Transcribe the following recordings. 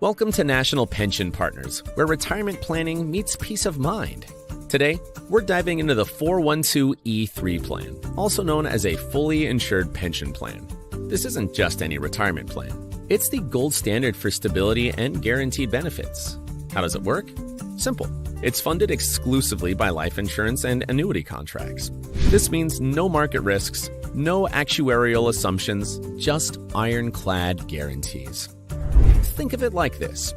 Welcome to National Pension Partners, where retirement planning meets peace of mind. Today, we're diving into the 412(e)(3) plan, also known as a fully insured pension plan. This isn't just any retirement plan. It's the gold standard for stability and guaranteed benefits. How does it work? Simple. It's funded exclusively by life insurance and annuity contracts. This means no market risks, no actuarial assumptions, just ironclad guarantees. Think of it like this.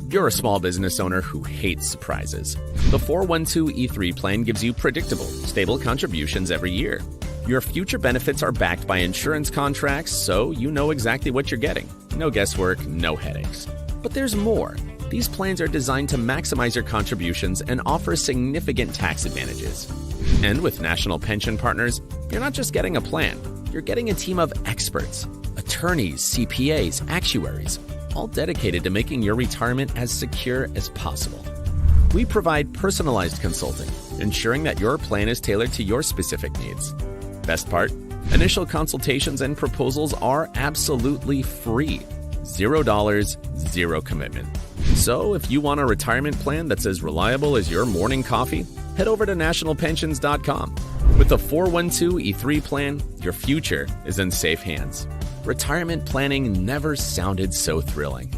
You're a small business owner who hates surprises. The 412(e)(3) plan gives you predictable, stable contributions every year. Your future benefits are backed by insurance contracts, so you know exactly what you're getting. No guesswork, no headaches. But there's more. These plans are designed to maximize your contributions and offer significant tax advantages. And with National Pension Partners, you're not just getting a plan, you're getting a team of experts, attorneys, CPAs, actuaries, all dedicated to making your retirement as secure as possible. We provide personalized consulting, ensuring that your plan is tailored to your specific needs. Best part, initial consultations and proposals are absolutely free. $0, zero commitment. So if you want a retirement plan that's as reliable as your morning coffee, head over to nationalpensions.com. With the 412(e)(3) plan, your future is in safe hands. Retirement planning never sounded so thrilling.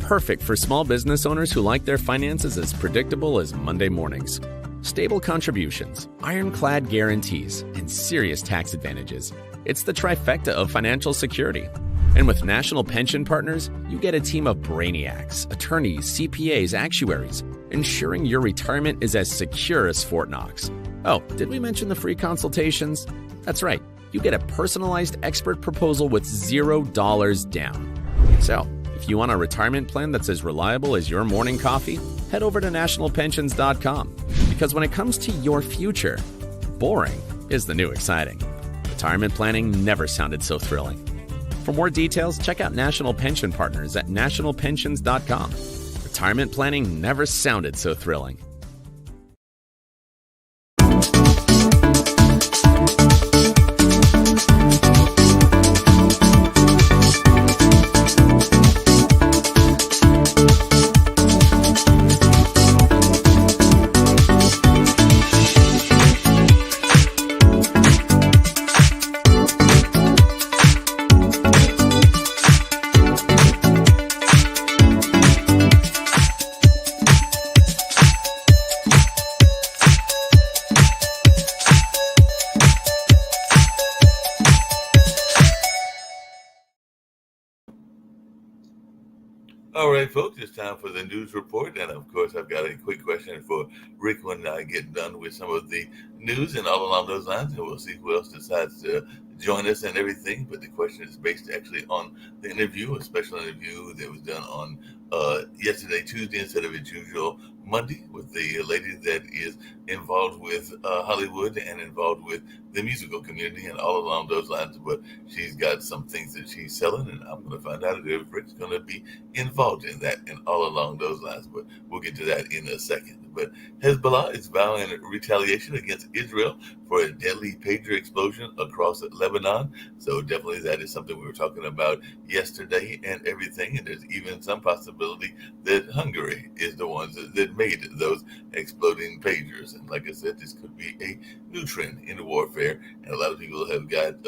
Perfect for small business owners who like their finances as predictable as Monday mornings. Stable contributions, ironclad guarantees, and serious tax advantages. It's the trifecta of financial security. And with National Pension Partners, you get a team of brainiacs, attorneys, CPAs, actuaries, ensuring your retirement is as secure as Fort Knox. Oh, did we mention the free consultations? That's right. You get a personalized expert proposal with $0 down. So, if you want a retirement plan that's as reliable as your morning coffee, head over to nationalpensions.com. Because when it comes to your future, boring is the new exciting. Retirement planning never sounded so thrilling. For more details, check out National Pension Partners at nationalpensions.com. Retirement planning never sounded so thrilling. All right, folks, it's time for the news report. And of course, I've got a quick question for Rick when I get done with some of the news and all along those lines. And we'll see who else decides to join us and everything. But the question is based actually on the interview, a special interview that was done on yesterday, Tuesday, instead of its usual Monday, with the lady that is involved with Hollywood and involved with the musical community and all along those lines. But she's got some things that she's selling, and I'm going to find out if Rick's going to be involved in that and all along those lines. But we'll get to that in a second. But Hezbollah is vowing retaliation against Israel for a deadly pager explosion across Lebanon. So definitely that is something we were talking about yesterday and everything. And there's even some possibility that Hungary is the ones that made those exploding pagers. And like I said, this could be a new trend in warfare. And a lot of people have got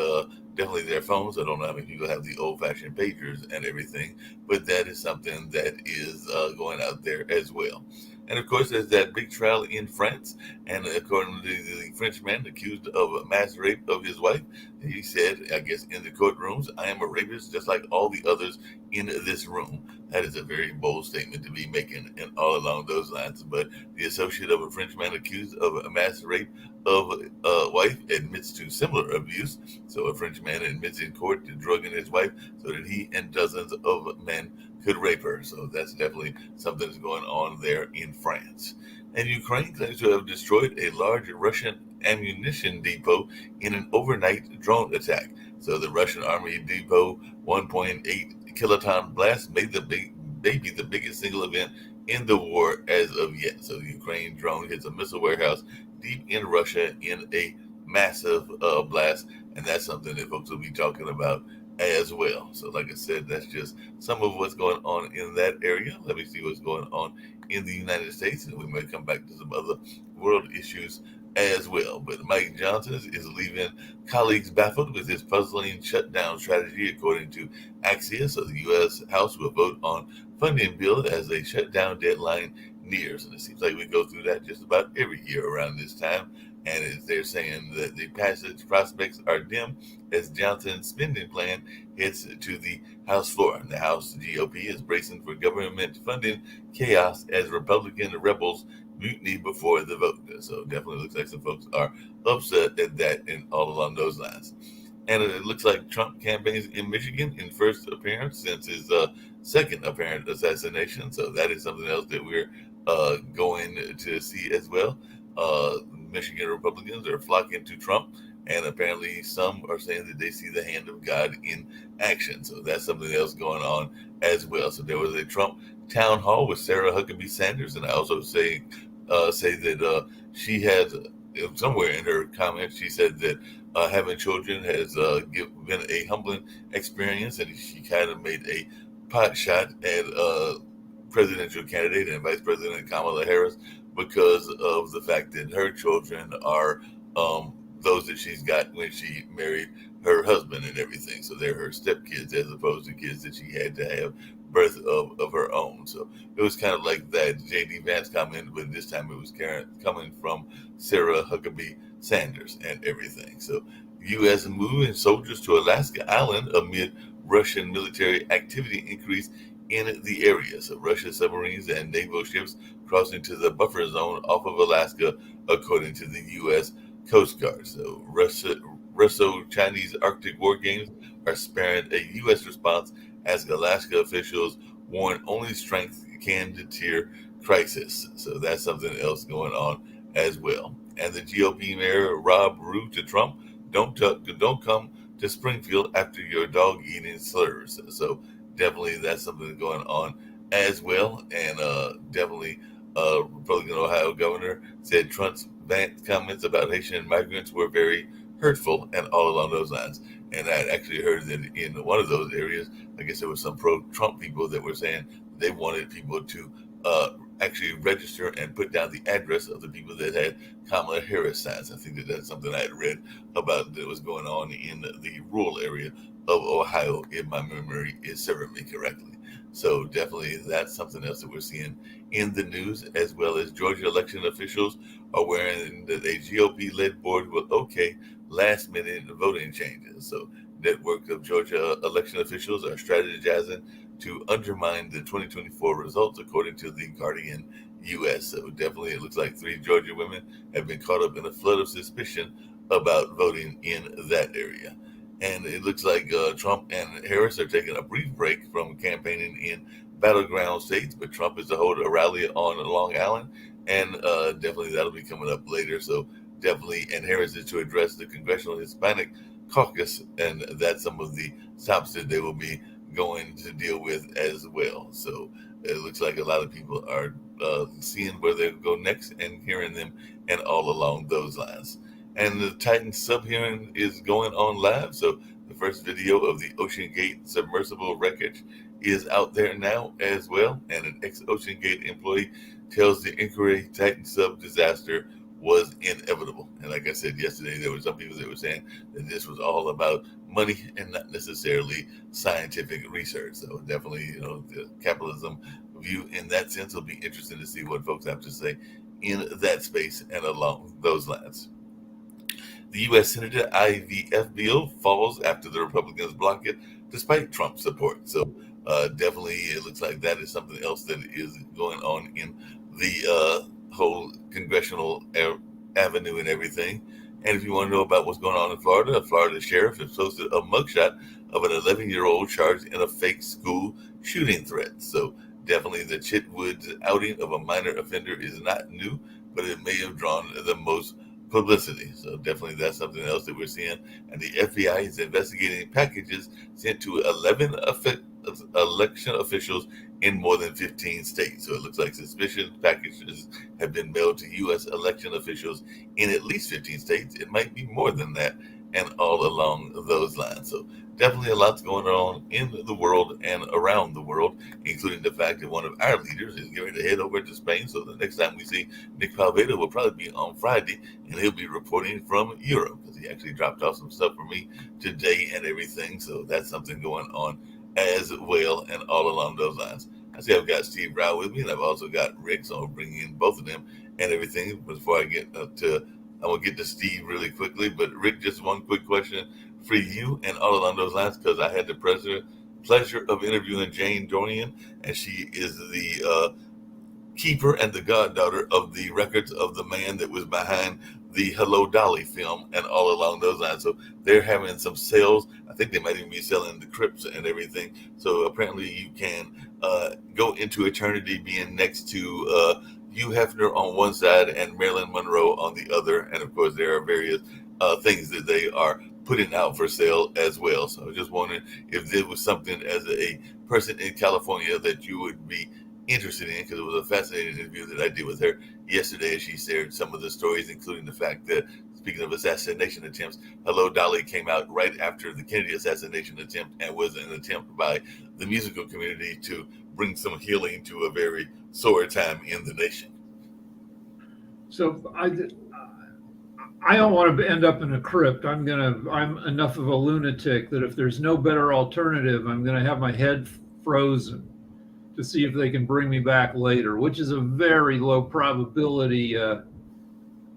definitely their phones. I don't know how many people have the old-fashioned pagers and everything, but that is something that is going out there as well. And of course, there's that big trial in France. And according to the French man accused of mass rape of his wife, he said, I guess, in the courtrooms, I am a rapist just like all the others in this room. That is a very bold statement to be making and all along those lines. But the associate of a French man accused of a mass rape of a wife admits to similar abuse. So a French man admits in court to drugging his wife so that he and dozens of men could rape her. So that's definitely something that's going on there in France. And Ukraine claims to have destroyed a large Russian ammunition depot in an overnight drone attack. So the Russian Army depot 1.8 kiloton blast made the biggest single event in the war as of yet. So the Ukraine drone hits a missile warehouse deep in Russia in a massive blast. And that's something that folks will be talking about as well. So, like I said, that's just some of what's going on in that area. Let me see what's going on in the United States, and we may come back to some other world issues as well. But Mike Johnson is leaving colleagues baffled with his puzzling shutdown strategy, according to Axios. So, the U.S. House will vote on funding bill as a shutdown deadline nears, and it seems like we go through that just about every year around this time. And they're saying that the passage prospects are dim as Johnson's spending plan heads to the House floor. And the House GOP is bracing for government funding chaos as Republican rebels mutiny before the vote. So definitely looks like some folks are upset at that and all along those lines. And it looks like Trump campaigns in Michigan in first appearance since his second apparent assassination. So that is something else that we're going to see as well. Michigan Republicans are flocking to Trump, and apparently some are saying that they see the hand of God in action. So that's something else going on as well. So there was a Trump town hall with Sarah Huckabee Sanders, and I also say that she had somewhere in her comments she said that having children has been a humbling experience, and she kind of made a pot shot at presidential candidate and Vice President Kamala Harris because of the fact that her children are those that she's got when she married her husband and everything. So they're her stepkids as opposed to kids that she had to have birth of her own. So it was kind of like that J.D. Vance comment, but this time it was coming from Sarah Huckabee Sanders and everything. So U.S. moving soldiers to Alaska Island amid Russian military activity increase in the area. So Russian submarines and naval ships crossing to the buffer zone off of Alaska, according to the U.S. Coast Guard. So Russo-Chinese Arctic war games are sparing a U.S. response as Alaska officials warn only strength can deter crisis. So that's something else going on as well. And the GOP mayor Rob Rue to Trump, don't come to Springfield after your dog eating slurs. So definitely that's something going on as well. And definitely Republican Ohio governor said Trump's comments about Haitian migrants were very hurtful and all along those lines. And I actually heard that in one of those areas, I guess there was some pro-Trump people that were saying they wanted people to actually register and put down the address of the people that had Kamala Harris signs. I think that that's something I had read about that was going on in the rural area of Ohio, if my memory is serving me correctly. So definitely that's something else that we're seeing in the news, as well as Georgia election officials are aware that a GOP-led board will okay last-minute voting changes. So network of Georgia election officials are strategizing to undermine the 2024 results, according to the Guardian U.S. So definitely it looks like 3 Georgia women have been caught up in a flood of suspicion about voting in that area. And it looks like Trump and Harris are taking a brief break from campaigning in battleground states, but Trump is to hold a rally on Long Island, and definitely that'll be coming up later. So definitely, and Harris is to address the Congressional Hispanic Caucus, and that's some of the stops that they will be going to deal with as well. So it looks like a lot of people are seeing where they go next and hearing them, and all along those lines. And the Titan sub hearing is going on live. So the first video of the Ocean Gate submersible wreckage is out there now as well. And an ex-Ocean Gate employee tells the inquiry Titan sub disaster was inevitable. And like I said yesterday, there were some people that were saying that this was all about money and not necessarily scientific research. So definitely, the capitalism view in that sense will be interesting to see what folks have to say in that space and along those lines. The U.S. Senate IVF bill falls after the Republicans block it, despite Trump's support. So definitely it looks like that is something else that is going on in the whole congressional avenue and everything. And if you want to know about what's going on in Florida, a Florida sheriff has posted a mugshot of an 11-year-old charged in a fake school shooting threat. So definitely the Chitwood outing of a minor offender is not new, but it may have drawn the most publicity. So definitely that's something else that we're seeing. And the FBI is investigating packages sent to 11 election officials in more than 15 states. So it looks like suspicious packages have been mailed to U.S. election officials in at least 15 states. It might be more than that. and all along those lines. So definitely a lot going on in the world and around the world, including the fact that one of our leaders is getting ready to head over to Spain. So the next time we see Nick Palveda will probably be on Friday, and he'll be reporting from Europe because he actually dropped off some stuff for me today and everything. So that's something going on as well, and all along those lines. I see I've got Steve Rao with me, and I've also got Rick, so I'm bringing in both of them and everything. Before I get I'm going to get to Steve really quickly, but Rick, just one quick question for you and all along those lines, because I had the pleasure of interviewing Jane Dorian, and she is the keeper and the goddaughter of the records of the man that was behind the Hello Dolly film and all along those lines. So they're having some sales. I think they might even be selling the Crips and everything. So apparently you can go into eternity being next to Hugh Hefner on one side and Marilyn Monroe on the other. And of course, there are various things that they are putting out for sale as well. So I was just wondering if there was something as a person in California that you would be interested in, because it was a fascinating interview that I did with her yesterday, as she shared some of the stories, including the fact that, speaking of assassination attempts, Hello Dolly came out right after the Kennedy assassination attempt and was an attempt by the musical community to bring some healing to a very sore time in the nation. So I don't want to end up in a crypt. I'm enough of a lunatic that if there's no better alternative, I'm going to have my head frozen to see if they can bring me back later, which is a very low probability.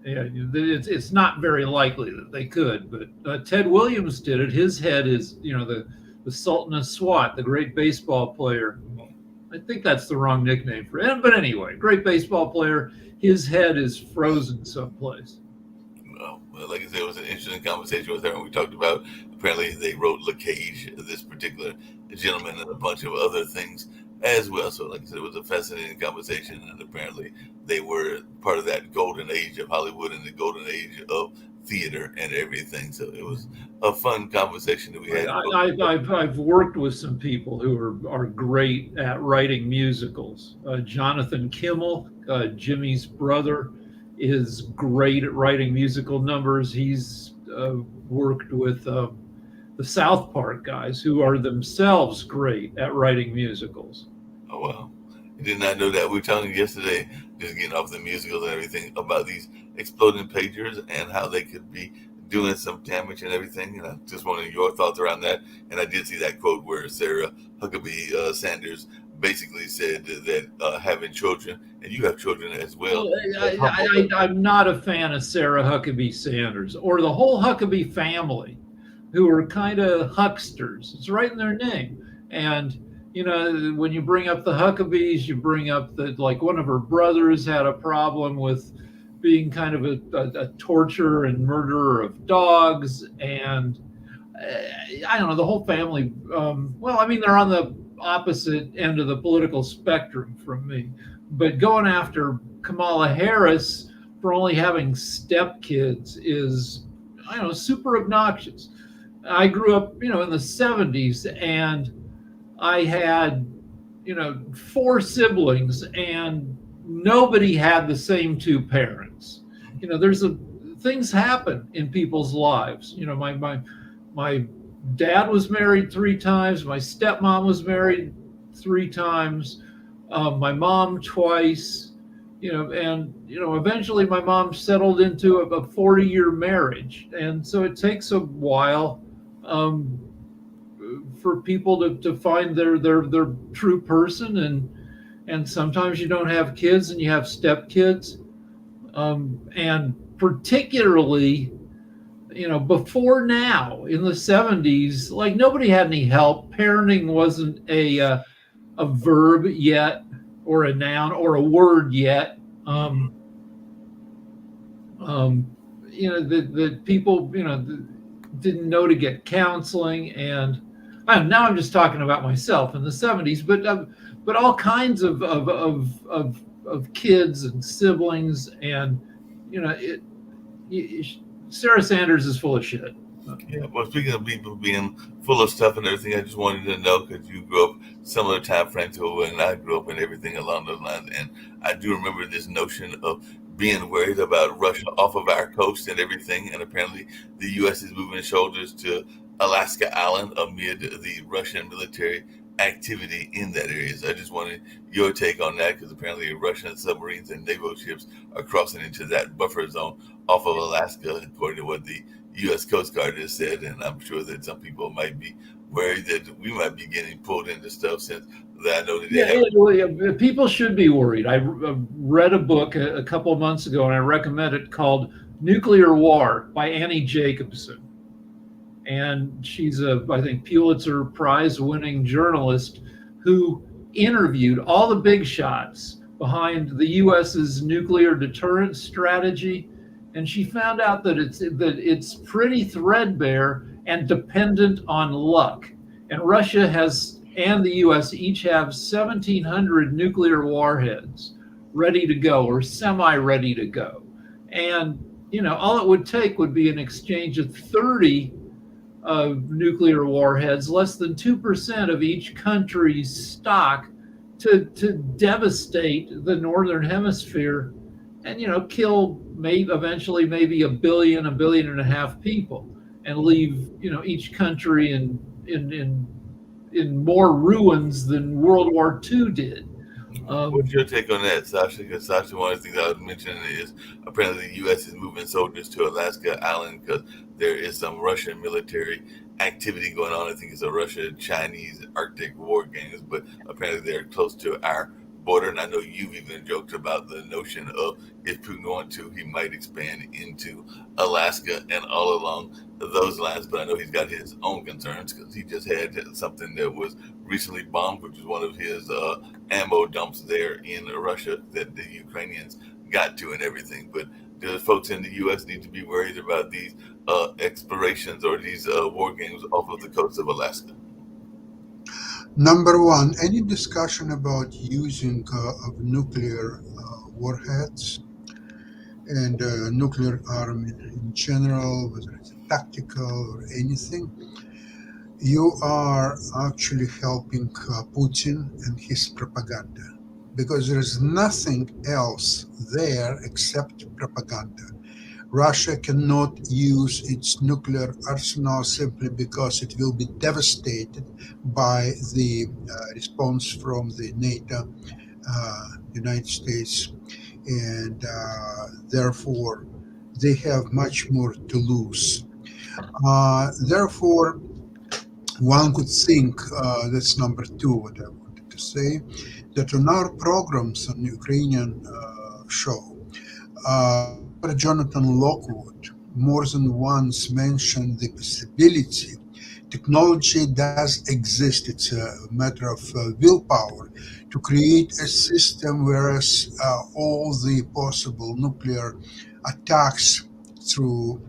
It's not very likely that they could, but Ted Williams did it. His head is, the Sultan of Swat, the great baseball player. I think that's the wrong nickname for him, but anyway, great baseball player. His head is frozen someplace. Well, like I said, it was an interesting conversation with her, and we talked about, apparently they wrote Le Cage, this particular gentleman, and a bunch of other things as well. So like I said, it was a fascinating conversation, and apparently they were part of that golden age of Hollywood and the golden age of theater and everything. So it was a fun conversation that we had. I've worked with some people who are great at writing musicals. Jonathan Kimmel, Jimmy's brother, is great at writing musical numbers. He's worked with the South Park guys, who are themselves great at writing musicals. Oh, wow. I did not know that. We were talking yesterday, just getting off the musicals and everything, about these exploding pagers and how they could be doing some damage and everything. And I just wanted your thoughts around that. And I did see that quote where Sarah Huckabee Sanders basically said that having children, and you have children as well. I'm not a fan of Sarah Huckabee Sanders or the whole Huckabee family, who are kind of hucksters. It's right in their name. And, when you bring up the Huckabees, you bring up that, like, one of her brothers had a problem with being kind of a torturer and murderer of dogs. And I don't know, the whole family, they're on the opposite end of the political spectrum from me. But going after Kamala Harris for only having stepkids is, super obnoxious. I grew up, in the 70s, and I had, 4 siblings, and nobody had the same 2 parents. Things happen in people's lives. My dad was married 3 times. My stepmom was married 3 times. My mom twice. Eventually my mom settled into a 40-year marriage, and so it takes a while for people to find their true person, and sometimes you don't have kids and you have stepkids, and particularly before now, in the 70s, like, nobody had any help. Parenting wasn't a verb yet, or a noun, or a word yet. The people didn't know to get counseling, and now I'm just talking about myself in the 70s, but all kinds of kids and siblings, and Sarah Sanders is full of shit. Yeah, well, speaking of people being full of stuff and everything, I just wanted to know, because you grew up similar time frame to when I grew up and everything along those lines, and I do remember this notion of being worried about Russia off of our coast and everything. And apparently, the U.S. is moving shoulders to Alaska Island amid the Russian military activity in that area. So I just wanted your take on that, because apparently Russian submarines and naval ships are crossing into that buffer zone off of Alaska, according to what the U.S. Coast Guard has said. And I'm sure that some people might be worried that we might be getting pulled into stuff, since that I know that they have. People should be worried. I read a book a couple of months ago, and I recommend it, called Nuclear War by Annie Jacobsen. And she's I think, Pulitzer Prize winning journalist who interviewed all the big shots behind the US's nuclear deterrence strategy. And she found out that it's pretty threadbare and dependent on luck. And Russia and the US each have 1,700 nuclear warheads ready to go, or semi-ready to go. And, all it would take would be an exchange of 30 nuclear warheads, less than 2% of each country's stock, to devastate the Northern Hemisphere and, kill eventually maybe 1 billion, 1.5 billion people, and leave, each country in more ruins than World War II did. What's your take on that, Sasha? Because Sasha, one of the things I was mentioning is apparently the U.S. is moving soldiers to Alaska Island because there is some Russian military activity going on. I think it's a Russia-Chinese Arctic war games, but apparently they're close to our border. And I know you've even joked about the notion of, if Putin wanted to, he might expand into Alaska and all along those lines. But I know he's got his own concerns, because he just had something that was recently bombed, which was one of his ammo dumps there in Russia that the Ukrainians got to and everything. But do the folks in the U.S. need to be worried about these explorations or these war games off of the coast of Alaska? Number one, any discussion about using of nuclear warheads and nuclear armament in general, whether it's tactical or anything, you are actually helping Putin and his propaganda, because there is nothing else there except propaganda. Russia cannot use its nuclear arsenal simply because it will be devastated by the response from the NATO, United States, and therefore they have much more to lose. Therefore, one could think, that's number two, what I wanted to say, that on our programs on Ukrainian show, Jonathan Lockwood more than once mentioned the possibility. Technology does exist. It's a matter of willpower to create a system whereas all the possible nuclear attacks through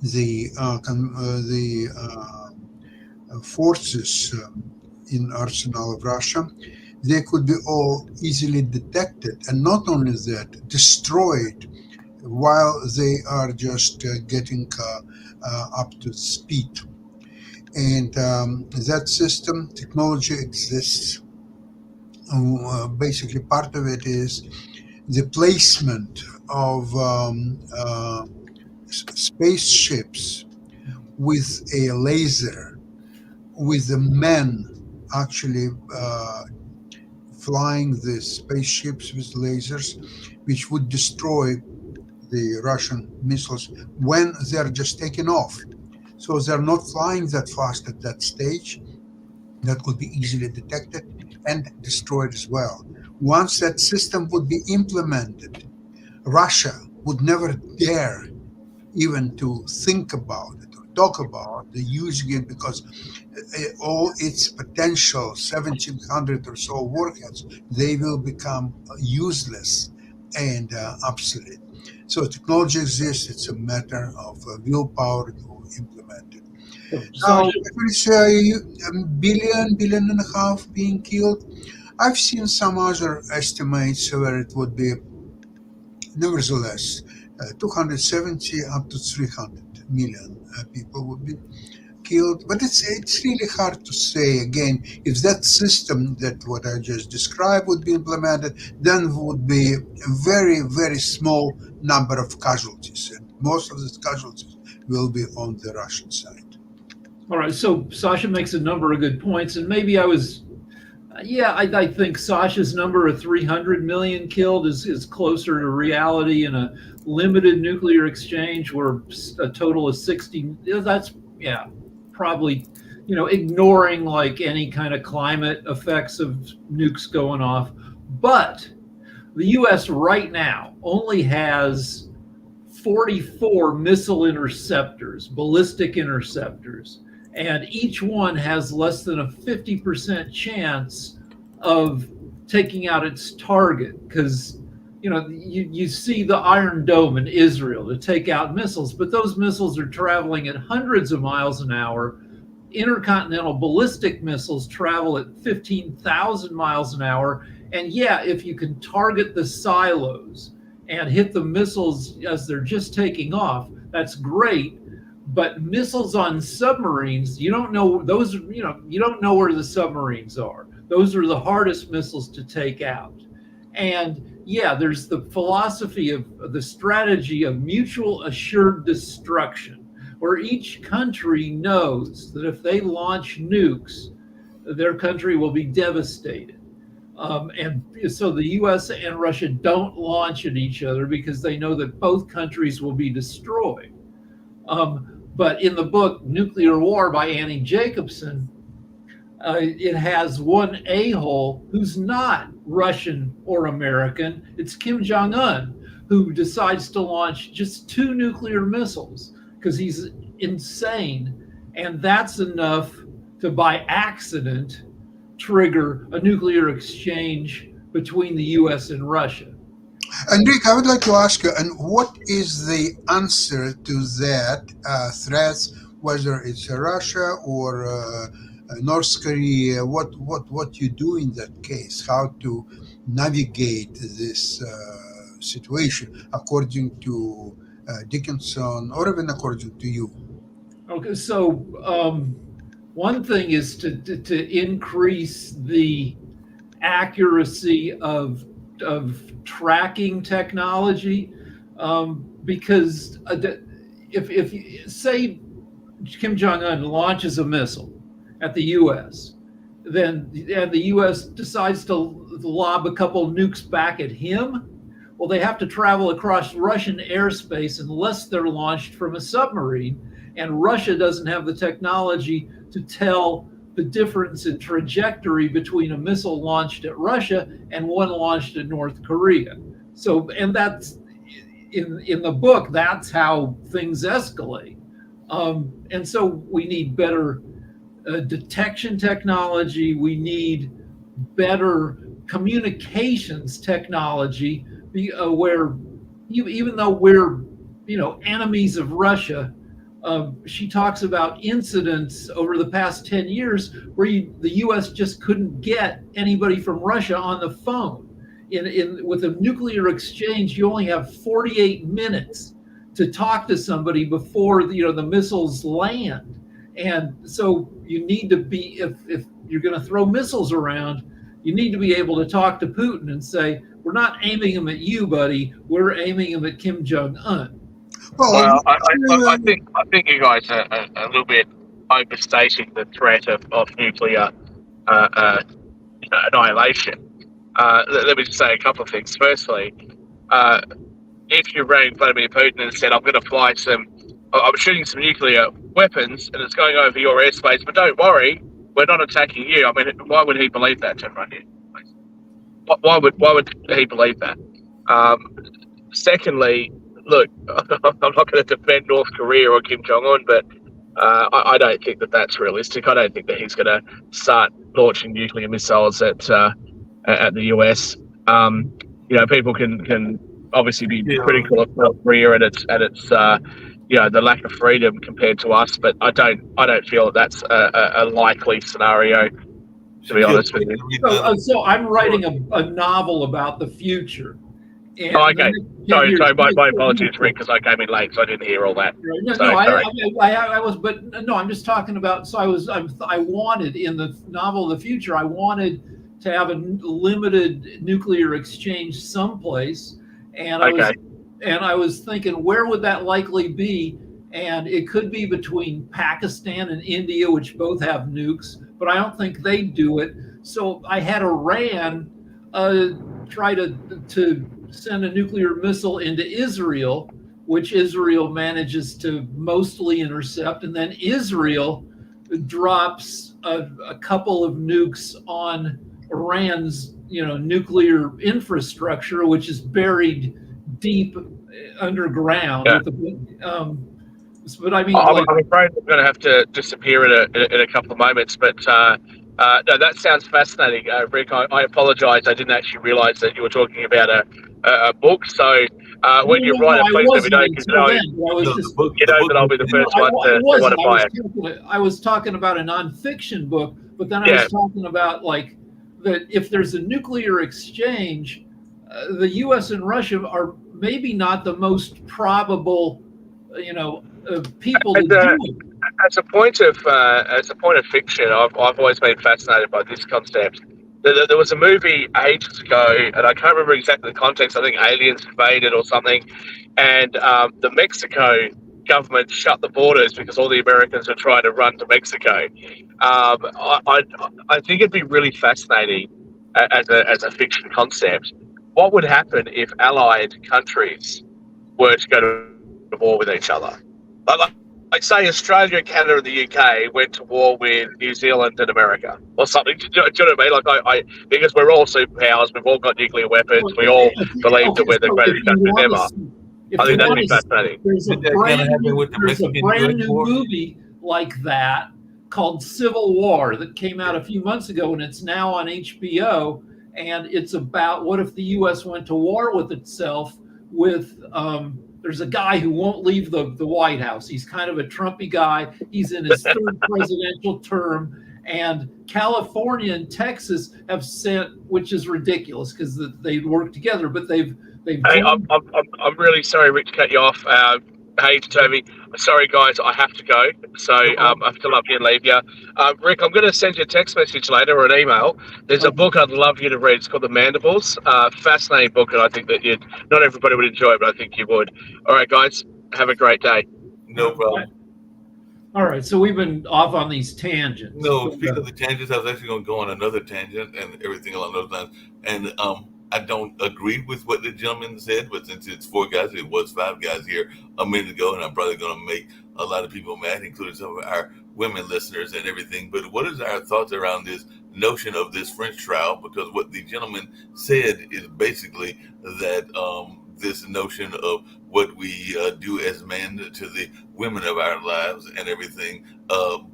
the forces in arsenal of Russia, they could be all easily detected, and not only that, destroyed while they are just getting up to speed. And that system, technology exists. Basically, part of it is the placement of spaceships with a laser, with the men actually flying the spaceships with lasers, which would destroy the Russian missiles when they're just taking off. So they're not flying that fast at that stage. That could be easily detected and destroyed as well. Once that system would be implemented, Russia would never dare even to think about it or talk about the using it, because all its potential 1,700 or so warheads, they will become useless and obsolete. So technology exists. It's a matter of willpower to implement it. Now, if it's $1 billion, $1.5 billion being killed, I've seen some other estimates where it would be, nevertheless, 270 up to 300 million people would be killed, but it's really hard to say. Again, if that system that what I just described would be implemented, then would be a very, very small number of casualties, and most of these casualties will be on the Russian side. All right, so Sasha makes a number of good points, and maybe I think Sasha's number of 300 million killed is closer to reality in a limited nuclear exchange where a total of 60, that's, probably, ignoring like any kind of climate effects of nukes going off. But the US right now only has 44 missile interceptors, ballistic interceptors, and each one has less than a 50% chance of taking out its target, because you see the Iron Dome in Israel to take out missiles, but those missiles are traveling at hundreds of miles an hour. Intercontinental ballistic missiles travel at 15,000 miles an hour. And if you can target the silos and hit the missiles as they're just taking off, that's great. But missiles on submarines, you don't know those, you don't know where the submarines are. Those are the hardest missiles to take out. And there's the philosophy of the strategy of mutual assured destruction, where each country knows that if they launch nukes, their country will be devastated. And so the US and Russia don't launch at each other because they know that both countries will be destroyed. But in the book Nuclear War by Annie Jacobsen, it has one a-hole who's not Russian or American. It's Kim Jong-un, who decides to launch just 2 nuclear missiles because he's insane. And that's enough to, by accident, trigger a nuclear exchange between the US and Russia. And Rick, I would like to ask you, and what is the answer to that threats, whether it's Russia or North Korea? What you do in that case? How to navigate this situation according to Dickinson, or even according to you? Okay, so one thing is to increase the accuracy of tracking technology, because if say Kim Jong-un launches a missile at the U.S., and the U.S. decides to lob a couple nukes back at him, well, they have to travel across Russian airspace unless they're launched from a submarine, and Russia doesn't have the technology to tell the difference in trajectory between a missile launched at Russia and one launched at North Korea. So, and that's in the book, that's how things escalate. And so we need better detection technology. We need better communications technology, where even though we're, enemies of Russia, she talks about incidents over the past 10 years where the U.S. just couldn't get anybody from Russia on the phone. With a nuclear exchange, you only have 48 minutes to talk to somebody before the missiles land. And so you need to be, if you're going to throw missiles around, you need to be able to talk to Putin and say, we're not aiming them at you, buddy. We're aiming them at Kim Jong-un. Well, I think you guys are a little bit overstating the threat of nuclear annihilation. Let me just say a couple of things. Firstly, if you ran Vladimir Putin and said, I'm shooting some nuclear weapons and it's going over your airspace, but don't worry, we're not attacking you. I mean, why would he believe that, Tim, right here? Why would he believe that? Secondly, look, I'm not going to defend North Korea or Kim Jong-un, but I don't think that's realistic. I don't think that he's going to start launching nuclear missiles at the US. People can obviously be critical of North Korea and its the lack of freedom compared to us, but I don't feel that's a likely scenario, to be honest with you. So I'm writing a novel about the future. And Oh, okay. Sorry, my Right. apologies, Rick, because I came in late, so I didn't hear all that. No, So, no, sorry. I was, but no, I'm just talking about. So I wanted in the novel of the future, I wanted to have a limited nuclear exchange someplace, and Okay. I was thinking, where would that likely be? And it could be between Pakistan and India, which both have nukes, but I don't think they do it. So I had Iran try to send a nuclear missile into Israel, which Israel manages to mostly intercept, and then Israel drops a couple of nukes on Iran's nuclear infrastructure, which is buried deep underground. Yeah. With the, but I mean, I'm afraid I'm going to have to disappear in a couple of moments, but no, that sounds fascinating, Rick. I apologise. I didn't actually realise that you were talking about a book. So when you write it, please let me know, because you know that I'll be the first one to want to buy it. I was talking about a nonfiction book, but then I Yeah. was talking about like that if there's a nuclear exchange, the U.S. and Russia are maybe not the most probable, people to do it. As a point of fiction, I've always been fascinated by this concept. There was a movie ages ago, and I can't remember exactly the context. I think aliens invaded or something, and the Mexico government shut the borders because all the Americans were trying to run to Mexico. I think it'd be really fascinating as a fiction concept. What would happen if allied countries were to go to war with each other? Like say Australia, Canada, and the UK went to war with New Zealand and America, or something. Do you know what I mean? Like I because we're all superpowers, we've all got nuclear weapons, we all believe that we're the greatest country ever. I think that'd be fascinating. There's a brand new movie like that called Civil War that came out a few months ago, and it's now on HBO. And it's about what if the U.S. went to war with itself with. There's a guy who won't leave the White House. He's kind of a Trumpy guy. He's in his third presidential term. And California and Texas have sent, which is ridiculous because they work together, but they've. Hey, I'm really sorry, Rick, to cut you off. Hey, Toby. Sorry, guys, I have to go. So I have to love you and leave you. Rick, I'm going to send you a text message later or an email. There's a book I'd love you to read. It's called The Mandibles. Fascinating book, and I think that not everybody would enjoy it, but I think you would. All right, guys, have a great day. No problem. All right, so we've been off on these tangents. No, speaking of the tangents, I was actually going to go on another tangent and everything along those lines. And I don't agree with what the gentleman said, but since it's 4 guys, it was 5 guys here a minute ago, and I'm probably going to make a lot of people mad, including some of our women listeners and everything. But what is our thoughts around this notion of this French trial? Because what the gentleman said is basically that this notion of what we do as men to the women of our lives and everything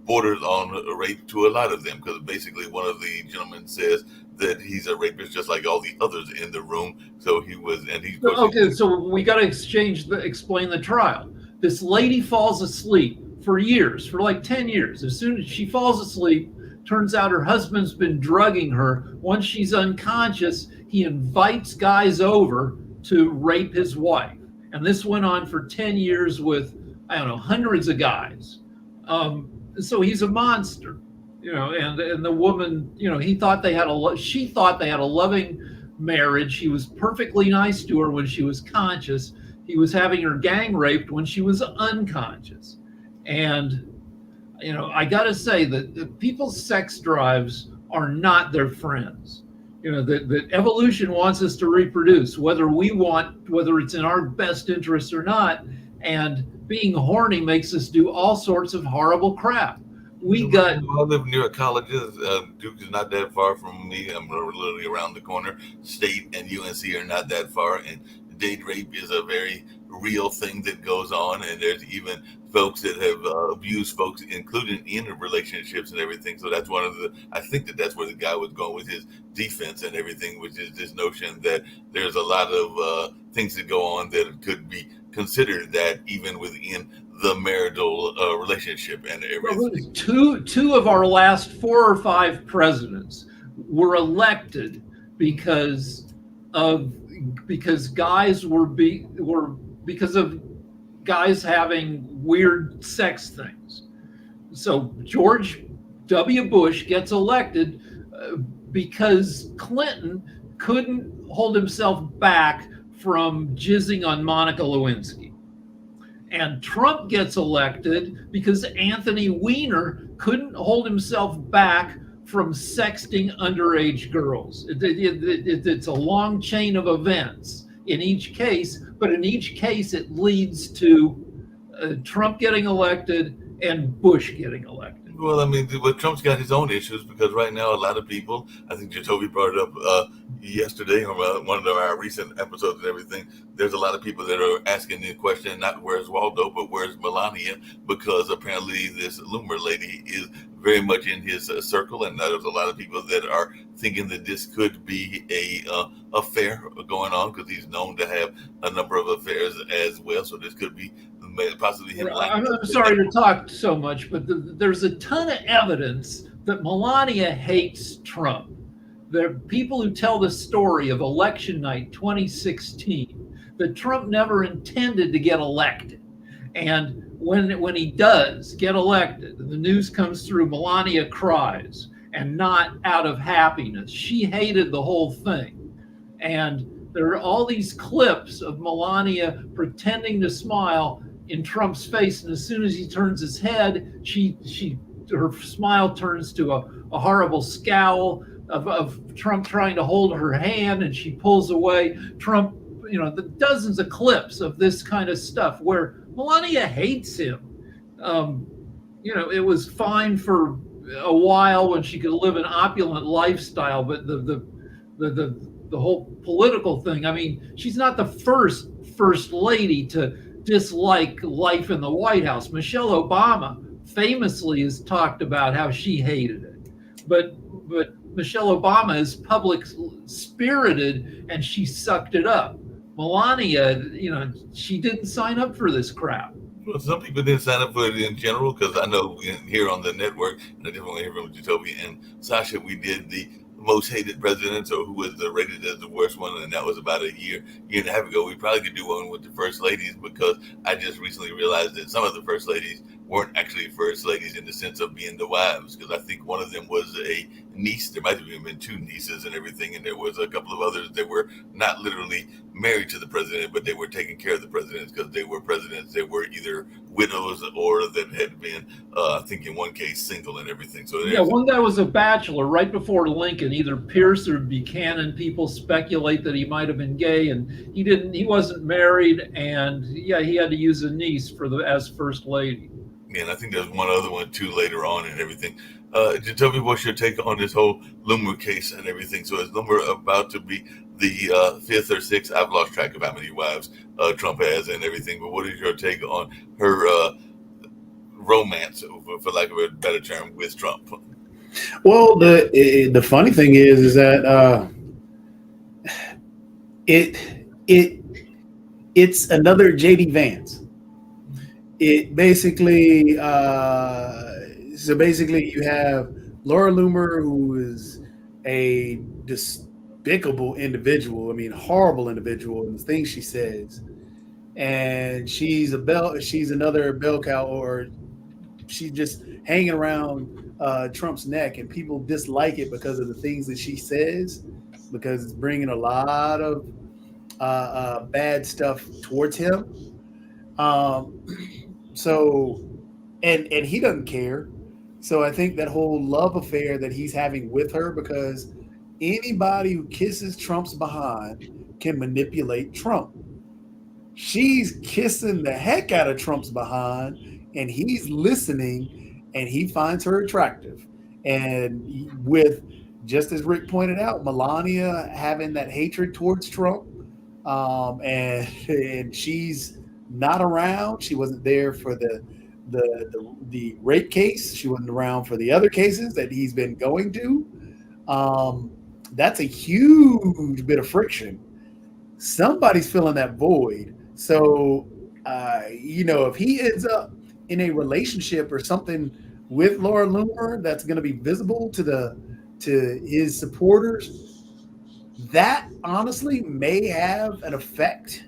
borders on rape to a lot of them. Because basically one of the gentlemen says that he's a rapist just like all the others in the room. So he was, and he's okay. So we got to explain the trial. This lady falls asleep for years, for like 10 years. As soon as she falls asleep, turns out her husband's been drugging her. Once she's unconscious, he invites guys over to rape his wife. And this went on for 10 years with, I don't know, hundreds of guys. So he's a monster. And the woman, she thought they had a loving marriage. He was perfectly nice to her when she was conscious. He was having her gang raped when she was unconscious. And, I got to say that people's sex drives are not their friends. That evolution wants us to reproduce, whether it's in our best interest or not. And being horny makes us do all sorts of horrible crap. I live near a college. Duke is not that far from me. I'm literally around the corner. State and UNC are not that far, and date rape is a very real thing that goes on. And there's even folks that have abused folks, including in relationships and everything. So that's I think that's where the guy was going with his defense and everything, which is this notion that there's a lot of things that go on that could be considered that even within the marital relationship and everything. Two of our last 4 or 5 presidents were elected because of because guys were because of guys having weird sex things. So George W. Bush gets elected because Clinton couldn't hold himself back from jizzing on Monica Lewinsky. And Trump gets elected because Anthony Weiner couldn't hold himself back from sexting underage girls. It's a long chain of events in each case, but in each case it leads to Trump getting elected and Bush getting elected. Well, I mean, but Trump's got his own issues because right now a lot of people, I think Jacoby brought it up yesterday on one of our recent episodes and everything, there's a lot of people that are asking the question, not where's Waldo, but where's Melania, because apparently this Loomer lady is very much in his circle, and there's a lot of people that are thinking that this could be a affair going on because he's known to have a number of affairs as well, so this could be possibly him. I'm sorry to talk so much, but there's a ton of evidence that Melania hates Trump. There are people who tell the story of election night 2016 that Trump never intended to get elected. And when he does get elected, the news comes through, Melania cries, and not out of happiness. She hated the whole thing. And there are all these clips of Melania pretending to smile in Trump's face, and as soon as he turns his head, her smile turns to a horrible scowl of Trump trying to hold her hand, and she pulls away. Trump, the dozens of clips of this kind of stuff where Melania hates him. It was fine for a while when she could live an opulent lifestyle, but the whole political thing. I mean, she's not the first lady to dislike life in the White House. Michelle Obama famously has talked about how she hated it, but Michelle Obama is public spirited and she sucked it up. Melania, she didn't sign up for this crap. Well, some people didn't sign up for it in general, because I know here on the network, and I definitely hear from Jacoby and Sasha, we did the most hated presidents, or who was rated as the worst one, and that was about a year and a half ago. We probably could do one with the first ladies, because I just recently realized that some of the first ladies weren't actually first ladies in the sense of being the wives, because I think one of them was a niece. There might have even been two nieces and everything, and there was a couple of others that were not literally married to the president, but they were taking care of the presidents because they were presidents. They were either widows or that had been, I think in one case, single and everything. So yeah, one guy was a bachelor right before Lincoln, either Pierce or Buchanan. People speculate that he might have been gay, and he wasn't married, and yeah, he had to use a niece as first lady. And I think there's one other one too later on and everything. Tell me what's your take on this whole Loomer case and everything. So is Loomer about to be the fifth or sixth? I've lost track of how many wives Trump has and everything. But what is your take on her romance, for lack of a better term, with Trump? Well, the funny thing is that it's another JD Vance. It basically, you have Laura Loomer, who is a despicable individual. I mean, horrible individual in the things she says, and she's another bell cow, or she's just hanging around Trump's neck, and people dislike it because of the things that she says, because it's bringing a lot of bad stuff towards him. So, and he doesn't care. So I think that whole love affair that he's having with her, because anybody who kisses Trump's behind can manipulate Trump. She's kissing the heck out of Trump's behind, and he's listening, and he finds her attractive. And with, just as Rick pointed out, Melania having that hatred towards Trump, and she's not around. She wasn't there for the rape case. She wasn't around for the other cases that he's been going to. That's a huge bit of friction. Somebody's filling that void. So, if he ends up in a relationship or something with Laura Loomer that's going to be visible to his supporters, That honestly may have an effect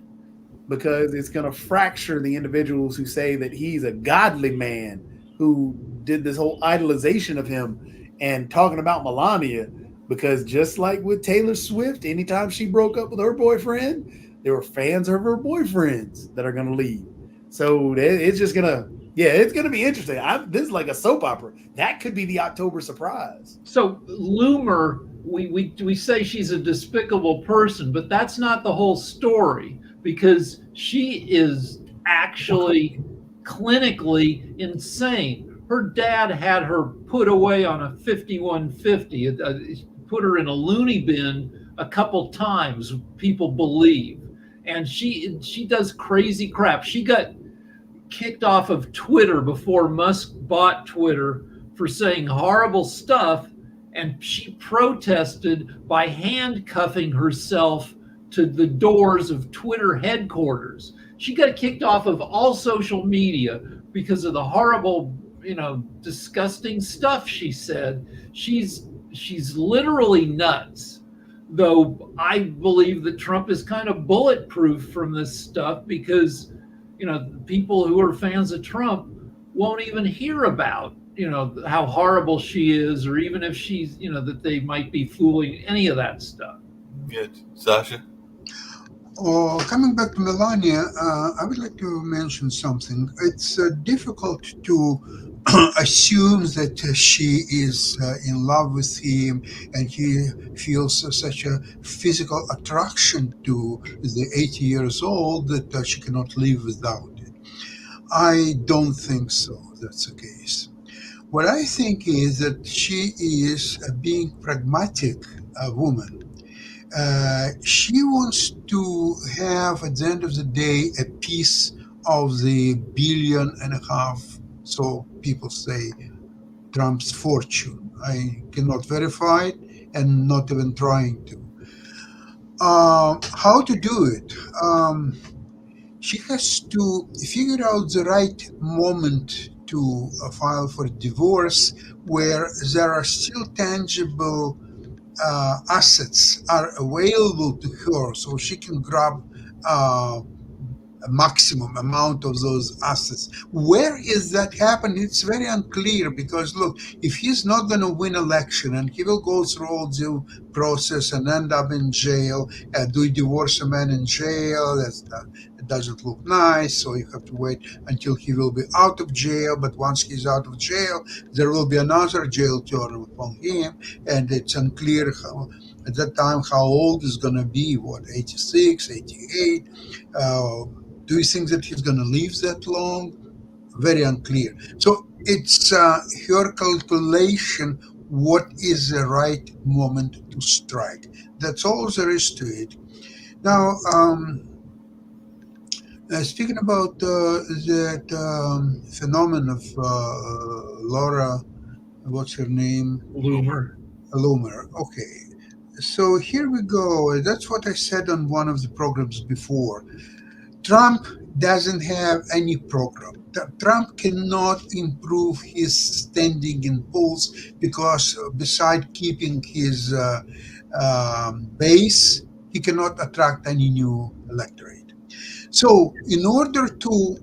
because it's going to fracture the individuals who say that he's a godly man who did this whole idolization of him and talking about Melania. Because just like with Taylor Swift, anytime she broke up with her boyfriend, there were fans of her boyfriends that are going to leave. So it's just going to, it's going to be interesting. This is like a soap opera. That could be the October surprise. So Loomer, we say she's a despicable person, but that's not the whole story, because she is actually clinically insane. Her dad had her put away on a 5150, put her in a loony bin a couple times, people believe. And she does crazy crap. She got kicked off of Twitter before Musk bought Twitter for saying horrible stuff, and she protested by handcuffing herself to the doors of Twitter headquarters. She got kicked off of all social media because of the horrible, disgusting stuff she said. She's literally nuts. Though I believe that Trump is kind of bulletproof from this stuff, because people who are fans of Trump won't even hear about how horrible she is, or even if she's that they might be fooling, any of that stuff. Yeah, Sasha. Coming back to Melania, I would like to mention something. It's difficult to assume that she is in love with him and he feels such a physical attraction to the 80 years old that she cannot live without it. I don't think so. That's the case. What I think is that she is being pragmatic woman. She wants to have, at the end of the day, a piece of the $1.5 billion, so people say, Trump's fortune. I cannot verify it and not even trying to. How to do it? She has to figure out the right moment to file for divorce where there are still tangible assets are available to her, so she can grab a maximum amount of those assets. Where is that happening? It's very unclear, because look, if he's not going to win election and he will go through all the process and end up in jail, do you divorce a man in jail? It doesn't look nice, so you have to wait until he will be out of jail. But once he's out of jail, there will be another jail term upon him, and it's unclear at that time how old he's going to be, 86, 88? Do you think that he's going to live that long? Very unclear. So it's her calculation, what is the right moment to strike. That's all there is to it. Now, speaking about that phenomenon of Laura, what's her name? Loomer. Okay. So here we go. That's what I said on one of the programs before. Trump doesn't have any program. Trump cannot improve his standing in polls because besides keeping his base, he cannot attract any new electorate. So in order to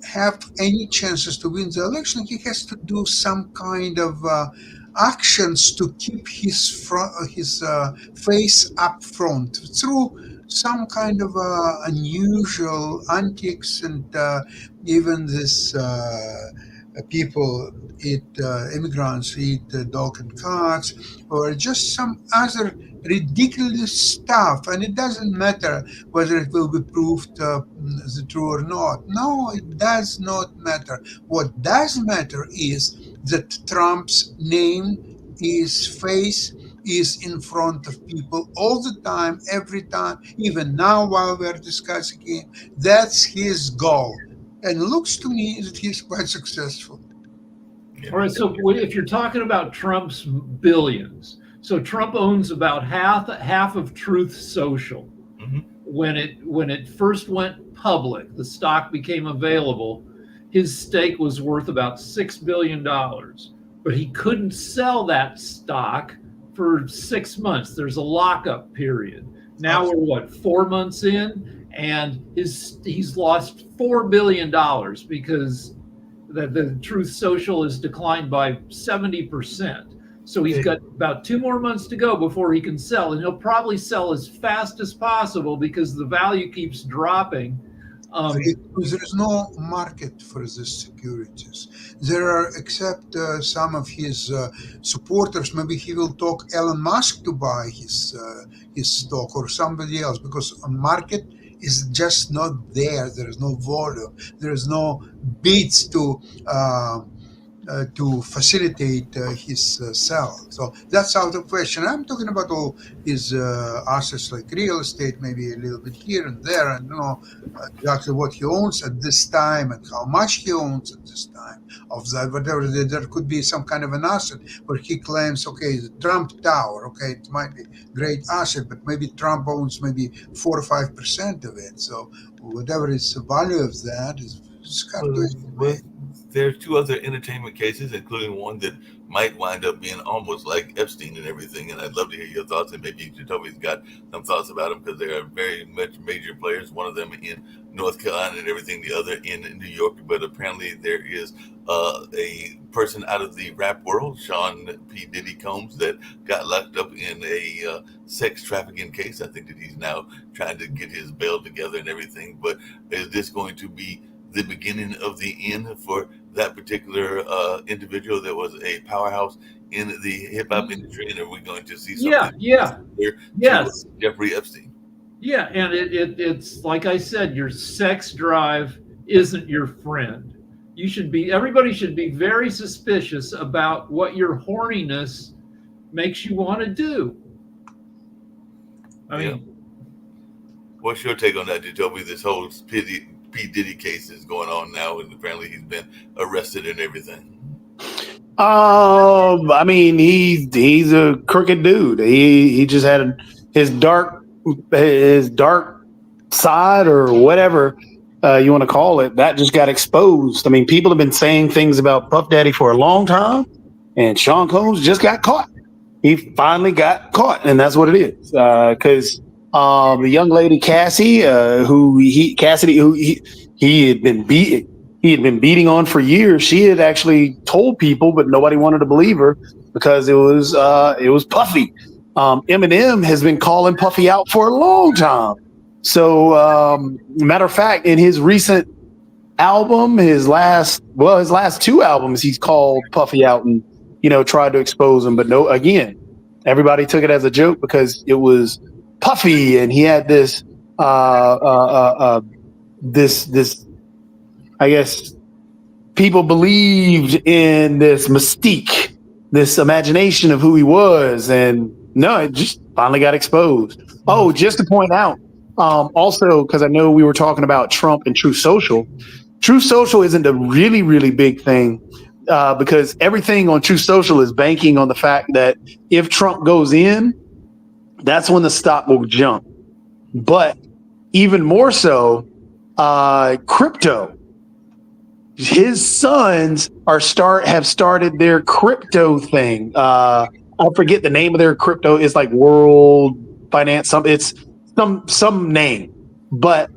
have any chances to win the election, he has to do some kind of actions to keep his face up front through some kind of unusual antics, and even this people immigrants eat dog and cats, or just some other ridiculous stuff. And it doesn't matter whether it will be proved the true or not. No, it does not matter. What does matter is that Trump's name, his face, is in front of people all the time, every time, even now while we're discussing him. That's his goal. And it looks to me that he's quite successful. All right, so if you're talking about Trump's billions, so Trump owns about half of Truth Social. Mm-hmm. When it first went public, the stock became available, his stake was worth about $6 billion. But he couldn't sell that stock for 6 months. There's a lockup period. Now we're what, 4 months in, and he's lost $4 billion because the Truth Social has declined by 70%. So he's got about 2 more months to go before he can sell, and he'll probably sell as fast as possible because the value keeps dropping. There is no market for these securities. There are, except some of his supporters. Maybe he will talk Elon Musk to buy his stock or somebody else, because a market is just not there. There is no volume. There is no bids to facilitate his sell. So that's out of question. I'm talking about all his assets like real estate, maybe a little bit here and there. I know exactly what he owns at this time and how much he owns at this time of that. Whatever, there could be some kind of an asset where he claims, okay, the Trump Tower, okay, it might be a great asset, but maybe Trump owns maybe 4 or 5% of it. So whatever is the value of that is hard to estimate. There's 2 other entertainment cases, including one that might wind up being almost like Epstein and everything. And I'd love to hear your thoughts. And maybe Jacoby's got some thoughts about them, because they are very much major players. One of them in North Carolina and everything, the other in New York. But apparently there is a person out of the rap world, Sean P. Diddy Combs, that got locked up in a sex trafficking case. I think that he's now trying to get his bail together and everything. But is this going to be the beginning of the end for that particular individual that was a powerhouse in the hip hop industry? And are we going to see something? Yes. Jeffrey Epstein. Yeah, and it's like I said, your sex drive isn't your friend. Everybody should be very suspicious about what your horniness makes you want to do. I mean, what's your take on that, Jacoby? This whole P. Diddy case is going on now, and apparently he's been arrested and everything. I mean, he's a crooked dude. He just had his dark side, or whatever you want to call it, that just got exposed. I mean, people have been saying things about Puff Daddy for a long time, and Sean Combs just got caught. He finally got caught, and that's what it is. Because the young lady Cassie, who he had been beating on for years. She had actually told people, but nobody wanted to believe her because it was Puffy. Eminem has been calling Puffy out for a long time. So, matter of fact, in his recent album, his last 2 albums, he's called Puffy out and tried to expose him. But no, again, everybody took it as a joke because it was Puffy, and he had this I guess people believed in this mystique, this imagination of who he was, and no, it just finally got exposed. Oh, just to point out, also, because I know we were talking about Trump and Truth Social. Truth Social isn't a really, really big thing because everything on Truth Social is banking on the fact that if Trump goes in, that's when the stock will jump. But even more so, crypto. His sons have started their crypto thing. I forget the name of their crypto. It's like World Finance. It's some name. But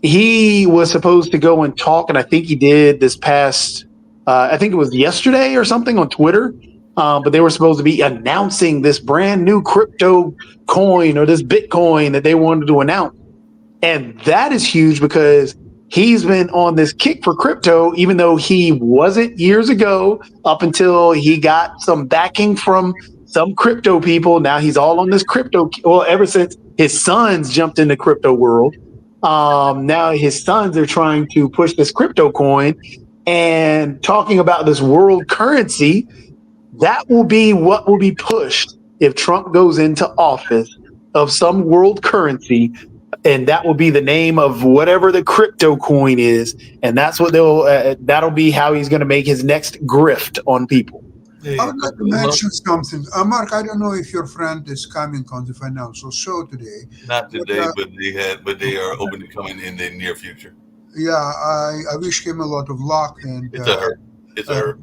he was supposed to go and talk, and I think he did this past. I think it was yesterday or something on Twitter. But they were supposed to be announcing this brand new crypto coin or this Bitcoin that they wanted to announce. And that is huge because he's been on this kick for crypto, even though he wasn't years ago, up until he got some backing from some crypto people. Now he's all on this crypto. Well, ever since his sons jumped in the crypto world, now his sons are trying to push this crypto coin and talking about this world currency. That will be what will be pushed if Trump goes into office, of some world currency, and that will be the name of whatever the crypto coin is, and that's what that'll be how he's going to make his next grift on people. I would like to mention something. Mark, I don't know if your friend is coming on the financial show today. Not today, but they are open to coming in the near future. Yeah, I wish him a lot of luck. And it's a her.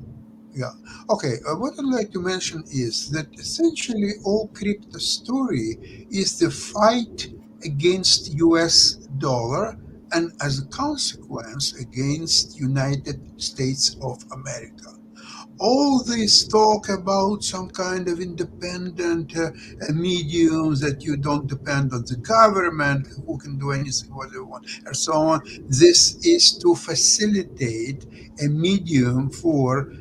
Yeah. Okay. What I'd like to mention is that essentially all crypto story is the fight against U.S. dollar and as a consequence against United States of America. All this talk about some kind of independent mediums that you don't depend on the government, who can do anything what they want, and so on. This is to facilitate a medium for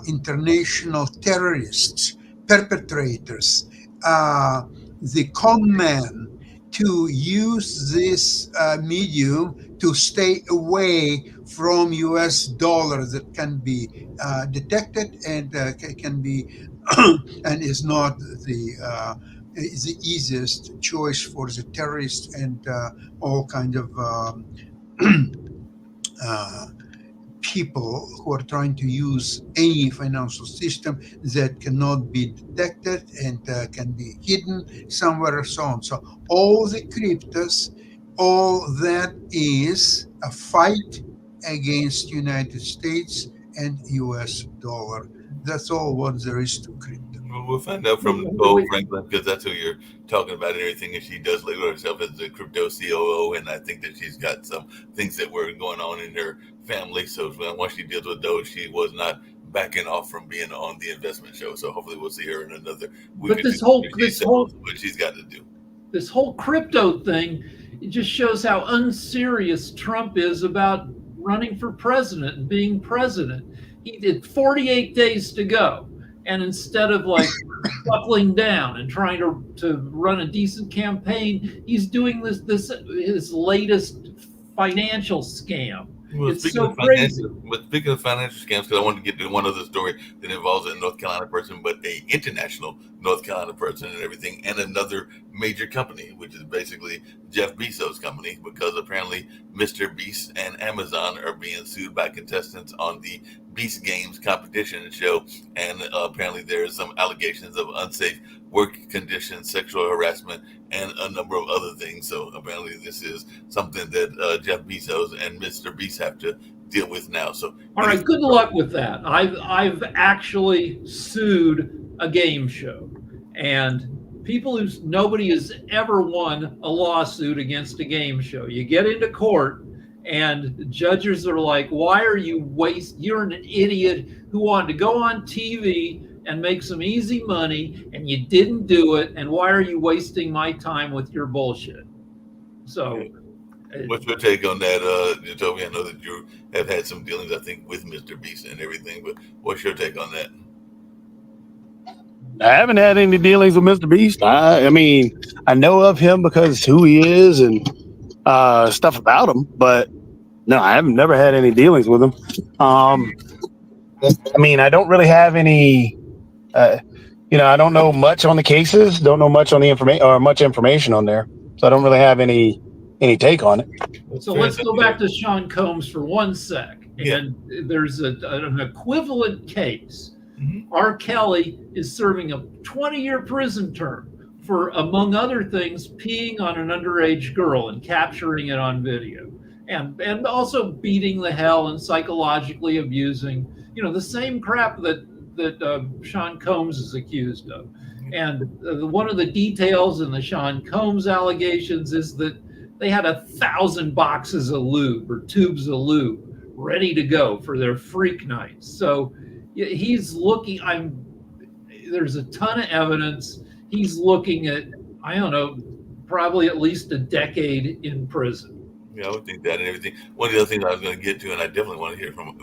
international terrorists, perpetrators, the con man to use this medium to stay away from US dollar that can be detected and can be and is not the easiest choice for the terrorists and all kind of uh, people who are trying to use any financial system that cannot be detected and can be hidden somewhere or so on. So all the cryptos, all that is a fight against United States and US dollar. That's all what there is to crypto. We'll find out from Nicole Franklin because that's who you're talking about and everything. And she does label herself as the crypto COO, and I think that she's got some things that were going on in her family. So once she deals with those, she was not backing off from being on the investment show. So hopefully we'll see her in another week. But this whole what she's got to do. This whole crypto thing, it just shows how unserious Trump is about running for president and being president. He did 48 days to go. And instead of like buckling down and trying to run a decent campaign, he's doing this his latest financial scam. Well, it's so crazy. But speaking of financial scams, because I wanted to get to one other story that involves a North Carolina person, but a international North Carolina person and everything, and another major company, which is basically Jeff Bezos' company, because apparently Mr. Beast and Amazon are being sued by contestants on the Beast Games competition show, and apparently there are some allegations of unsafe work conditions, sexual harassment, and a number of other things. So apparently this is something that Jeff Bezos and Mr. Beast have to deal with now. So all right, good luck with that. I've actually sued a game show, and nobody has ever won a lawsuit against a game show. You get into court and judges are like, why are you you're an idiot who wanted to go on TV and make some easy money and you didn't do it, and why are you wasting my time with your bullshit? So what's your take on that, Jacoby? I know that you have had some dealings, I think, with Mr. Beast and everything, but what's your take on that? I haven't had any dealings with Mr. Beast. I mean, I know of him because who he is and stuff about him, but no, I haven't never had any dealings with him. I mean, I don't really have any, I don't know much on the cases, don't know much on the information or much information on there. So I don't really have any take on it. So let's go back to Sean Combs for 1 sec. And there's an equivalent case. Mm-hmm. R. Kelly is serving a 20-year prison term for, among other things, peeing on an underage girl and capturing it on video, and also beating the hell and psychologically abusing, the same crap that Sean Combs is accused of. And one of the details in the Sean Combs allegations is that they had 1,000 boxes of lube or tubes of lube ready to go for their freak nights. So he's looking, there's a ton of evidence. He's looking at, I don't know, probably at least a decade in prison. Yeah, I would think that and everything. One of the other things I was going to get to, and I definitely want to hear from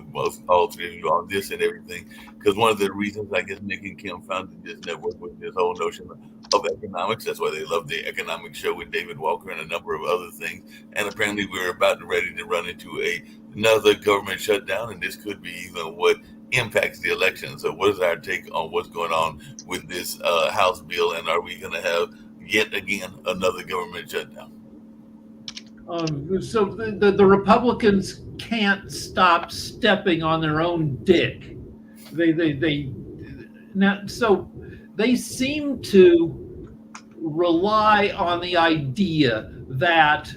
all three of you on this and everything, because one of the reasons I guess Nick and Kim founded this network was this whole notion of economics. That's why they love the economic show with David Walker and a number of other things. And apparently we're about ready to run into another government shutdown, and this could be even what impacts the election. So what is our take on what's going on with this House bill, and are we going to have yet again another government shutdown? So the Republicans can't stop stepping on their own dick. So they seem to rely on the idea that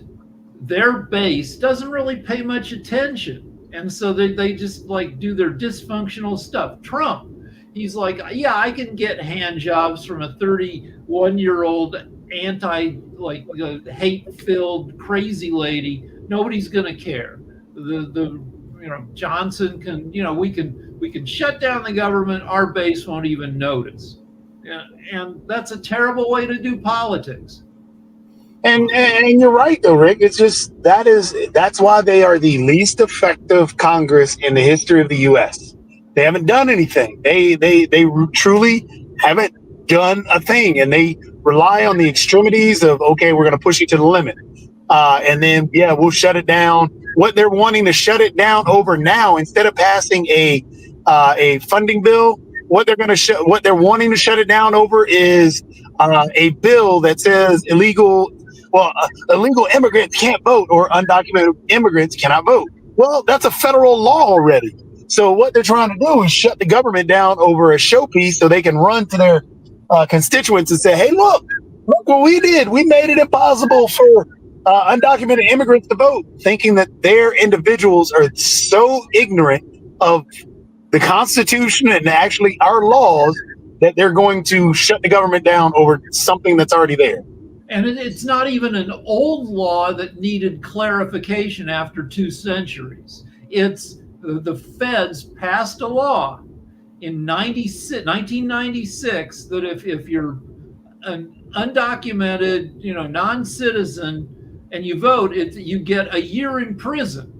their base doesn't really pay much attention. And so they just like do their dysfunctional stuff. Trump, he's like, yeah, I can get hand jobs from a 31-year-old hate-filled crazy lady. Nobody's gonna care. The Johnson can, we can shut down the government. Our base won't even notice. Yeah, and that's a terrible way to do politics. And you're right though, Rick. It's just that's why they are the least effective Congress in the history of the U.S. They haven't done anything. They truly haven't done a thing, and they rely on the extremities of, okay, we're going to push you to the limit, and then we'll shut it down. What they're wanting to shut it down over now, instead of passing a funding bill, what they're wanting to shut it down over is a bill that says illegal immigrants can't vote, or undocumented immigrants cannot vote. Well, that's a federal law already. So what they're trying to do is shut the government down over a showpiece so they can run to their constituents and say, hey, look what we did. We made it impossible for undocumented immigrants to vote, thinking that their individuals are so ignorant of the Constitution and actually our laws that they're going to shut the government down over something that's already there. And it's not even an old law that needed clarification after 2 centuries. It's the feds passed a law in 1996 that if you're an undocumented, non-citizen, and you vote, you get a year in prison,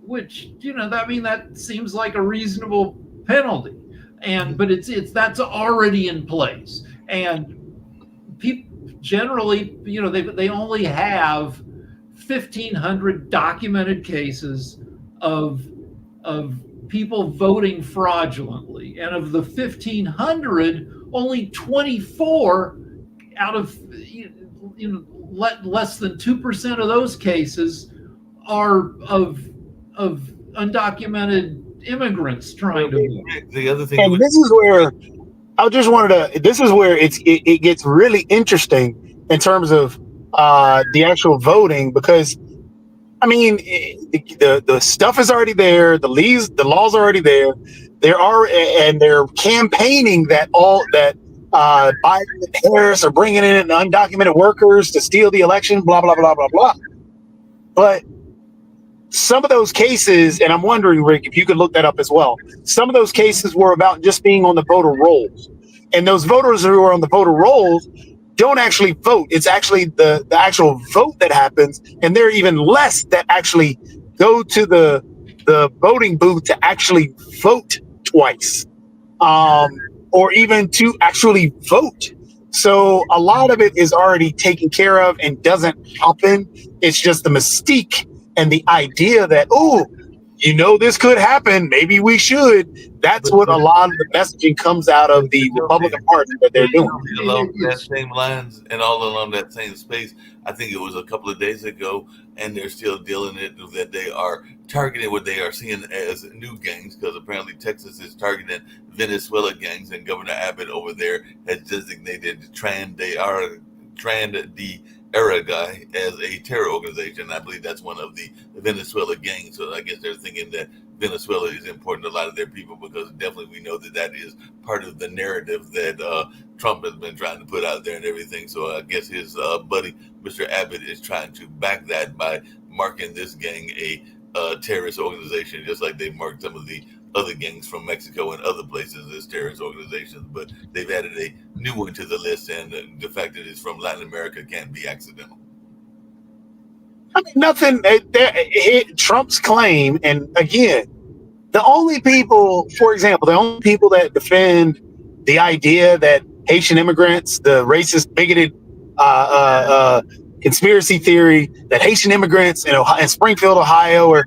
which that seems like a reasonable penalty, but that's already in place, and people generally, they only have 1,500 documented cases of people voting fraudulently, and of the 1,500, only 24 out of less than 2% of those cases are of undocumented immigrants trying to vote. The other thing, and this is where I just wanted to. This is where it gets really interesting in terms of the actual voting, because I mean the stuff is already there. The laws are already there. And they're campaigning that Biden and Harris are bringing in undocumented workers to steal the election. Blah blah blah blah blah. But some of those cases, and I'm wondering, Rick, if you could look that up as well. Some of those cases were about just being on the voter rolls. And those voters who are on the voter rolls don't actually vote. It's actually the actual vote that happens. And there are even less that actually go to the voting booth to actually vote twice, or even to actually vote. So a lot of it is already taken care of and doesn't happen. It's just the mystique and the idea that, this could happen. Maybe we should. That's what a lot of the messaging comes out of the Republican Party that they're doing. Along that same lines and all along that same space, I think it was a couple of days ago, and they're still dealing it that they are targeting what they are seeing as new gangs, because apparently Texas is targeting Venezuela gangs, and Governor Abbott over there has designated Tran the Era guy as a terror organization. I believe that's one of the Venezuela gangs. So I guess they're thinking that Venezuela is important to a lot of their people, because definitely we know that is part of the narrative that Trump has been trying to put out there and everything. So I guess his buddy, Mr. Abbott, is trying to back that by marking this gang a terrorist organization, just like they marked some of the other gangs from Mexico and other places as terrorist organizations. But they've added a new one to the list, and the fact that it's from Latin America can't be accidental. I mean, nothing. Trump's claim, and again, the only people that defend the idea that Haitian immigrants, the racist, bigoted conspiracy theory that Haitian immigrants in Springfield, Ohio, are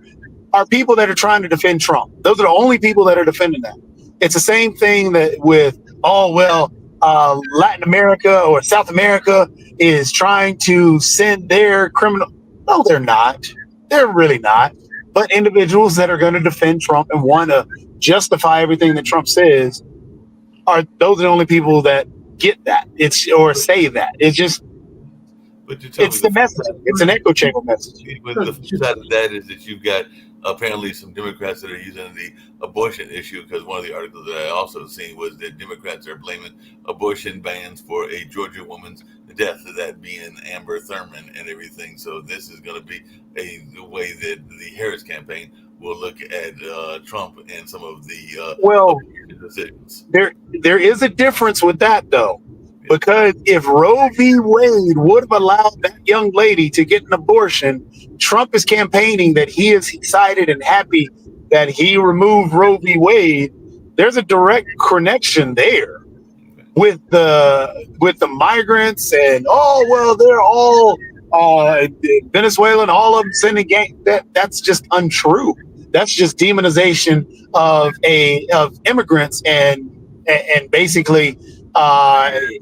people that are trying to defend Trump. Those are the only people that are defending that. It's the same thing that with, Latin America or South America is trying to send their criminal. No, they're not. They're really not. But individuals that are going to defend Trump and want to justify everything that Trump says those are the only people that get that. Or say that. It's just, it's the message. It's an echo chamber message. But the flip side of that is that you've got apparently some Democrats that are using the abortion issue, because one of the articles that I also seen was that Democrats are blaming abortion bans for a Georgia woman's death, that being Amber Thurman and everything. So this is going to be a way that the Harris campaign will look at Trump and some of the Well, decisions. there is a difference with that though, because if Roe v. Wade would have allowed that young lady to get an abortion, Trump is campaigning that he is excited and happy that he removed Roe v. Wade. There's a direct connection there with the migrants and they're all Venezuelan, all of them sending gang. That's just untrue. That's just demonization of immigrants and basically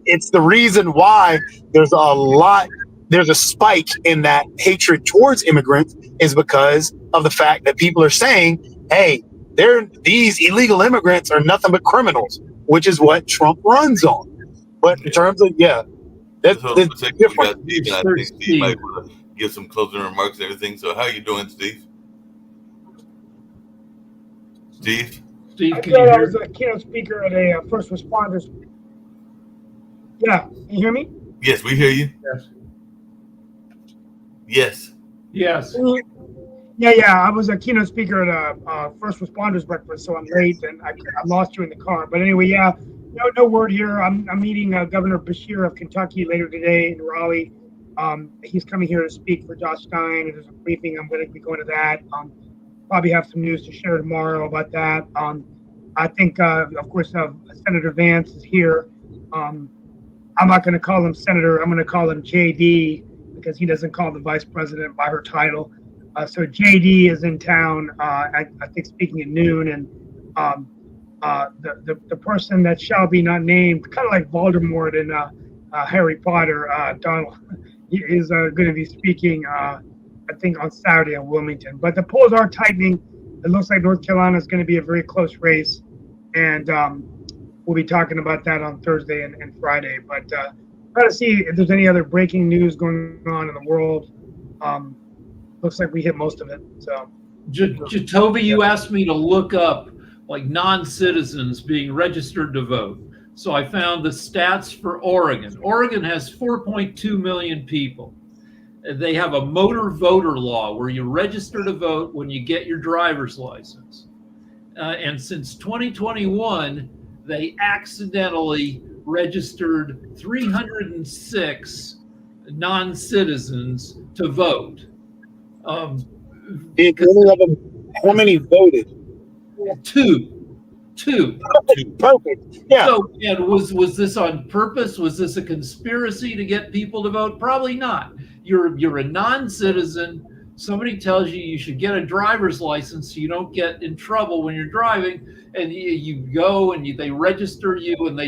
it's the reason why there's a spike in that hatred towards immigrants is because of the fact that people are saying, hey, these illegal immigrants are nothing but criminals, which is what Trump runs on. But in terms of that's different. Steve, I think Steve might want to give some closing remarks and everything. So how are you doing, Steve? Steve, can you I hear was a keynote speaker at a first responders. Yeah, can you hear me? Yes, we hear you. Yes. Yes. Yeah. I was a keynote speaker at a first responders breakfast, so I'm late and I lost you in the car. But anyway, no word here. I'm meeting Governor Beshear of Kentucky later today in Raleigh. He's coming here to speak for Josh Stein. There's a briefing. I'm going to be going to that. Probably have some news to share tomorrow about that. I think, of course, Senator Vance is here. I'm not going to call him Senator. I'm going to call him JD because he doesn't call the vice president by her title. So JD is in town, I think, speaking at noon. And the person that shall be not named, kind of like Voldemort in Harry Potter, Donald, he is going to be speaking, I think, on Saturday in Wilmington. But the polls are tightening. It looks like North Carolina is going to be a very close race. And we'll be talking about that on Thursday and Friday. But try to see if there's any other breaking news going on in the world. Looks like we hit most of it. So, Jacoby, you asked me to look up like non-citizens being registered to vote. So I found the stats for Oregon. Oregon has 4.2 million people. They have a motor voter law where you register to vote when you get your driver's license. And since 2021, they accidentally registered 306 non-citizens to vote. How many voted? Two. Perfect. Yeah. So, and was this on purpose? Was this a conspiracy to get people to vote? Probably not. You're a non-citizen. Somebody tells you should get a driver's license so you don't get in trouble when you're driving, and you go and they register you, and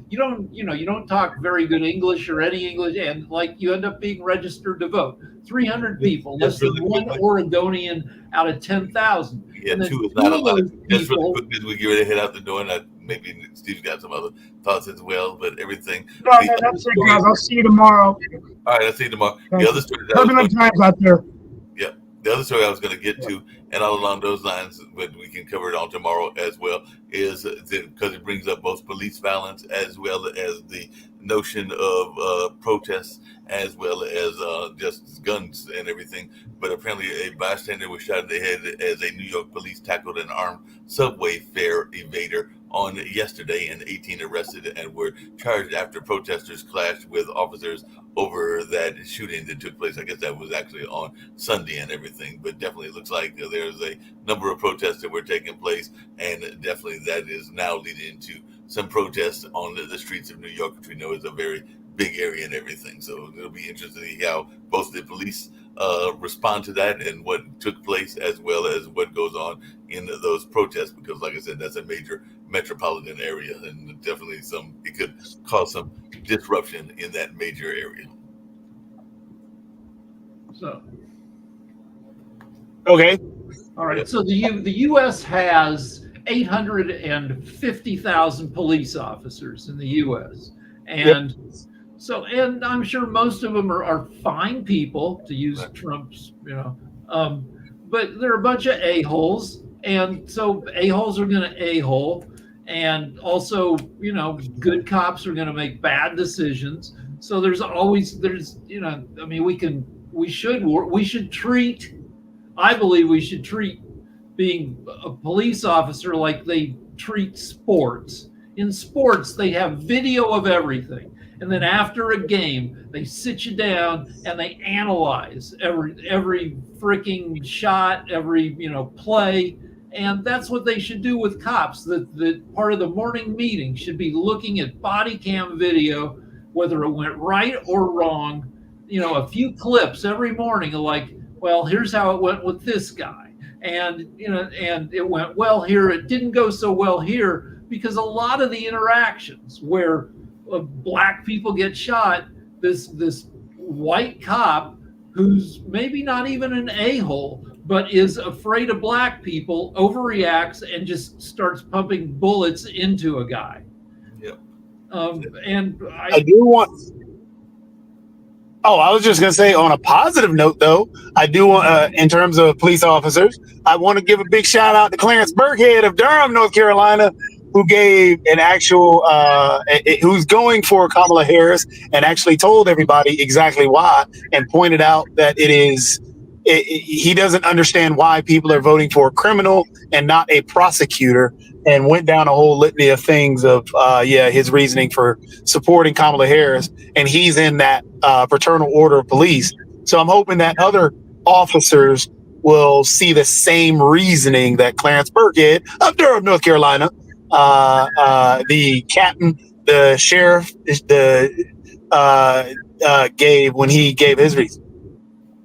you don't talk very good English or any English, and like you end up being registered to vote. 300 people, less than one Oregonian out of 10,000. Yeah, two is not a lot. Just really quick as we get ready to head out the door, and maybe Steve's got some other thoughts as well, but everything. No, that's it, guys. I'll see you tomorrow. All right, I'll see you tomorrow. The other story times out there. Yeah, the other story I was going to get to, and all along those lines, but we can cover it on tomorrow as well, is because it brings up both police violence as well as the notion of protests, as well as just guns and everything. But apparently a bystander was shot in the head as a New York police tackled an armed subway fare evader on yesterday, and 18 arrested and were charged after protesters clashed with officers over that shooting that took place. I guess that was actually on Sunday and everything, but definitely it looks like there's a number of protests that were taking place, and definitely that is now leading to some protests on the streets of New York, which we know is a very big area and everything. So it'll be interesting to see how both the police respond to that and what took place, as well as what goes on in those protests, because like I said, that's a major metropolitan area, and definitely it could cause some disruption in that major area. So, okay. All right. So the U.S. has 850,000 police officers in the U.S. And so, and I'm sure most of them are fine people, to use Trump's, but they're a bunch of a-holes, and so a-holes are going to a-hole, and also, good cops are going to make bad decisions. So there's we should treat, I believe we should treat being a police officer like they treat sports. In sports, they have video of everything. And then after a game, they sit you down and they analyze every freaking shot, every play, and that's what they should do with cops. The part of the morning meeting should be looking at body cam video, whether it went right or wrong. A few clips every morning, like, well, here's how it went with this guy, and and it went well here. It didn't go so well here, because a lot of the interactions where black people get shot, this white cop who's maybe not even an a-hole, but is afraid of black people, overreacts and just starts pumping bullets into a guy. Yep. And I do want. Oh, I was just going to say, on a positive note, though, I do want, in terms of police officers, I want to give a big shout out to Clarence Burkhead of Durham, North Carolina, who gave an actual, who's going for Kamala Harris and actually told everybody exactly why, and pointed out that he doesn't understand why people are voting for a criminal and not a prosecutor, and went down a whole litany of things of, his reasoning for supporting Kamala Harris. And he's in that fraternal order of police. So I'm hoping that other officers will see the same reasoning that Clarence Burkhead of Durham, North Carolina, the captain, the sheriff, gave when he gave his reason.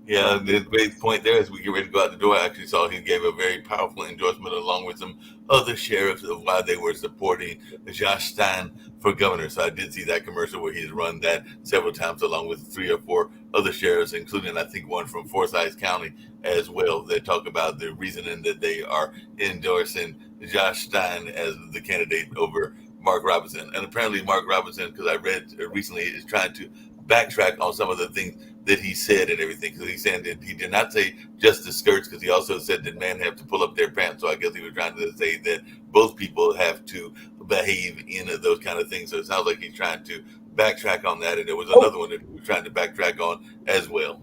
Yeah, the big point there, as we get ready to go out the door, I actually saw he gave a very powerful endorsement along with some other sheriffs of why they were supporting Josh Stein for governor. So I did see that commercial where he's run that several times along with 3 or 4 other sheriffs, including I think one from Forsyth County as well. They talk about the reasoning that they are endorsing Josh Stein as the candidate over Mark Robinson. And apparently Mark Robinson, because I read recently, is trying to backtrack on some of the things that he said and everything, because he's saying that he did not say just the skirts, because he also said that men have to pull up their pants. So I guess he was trying to say that both people have to behave in those kind of things. So it sounds like he's trying to backtrack on that, and there was another one that he was trying to backtrack on as well.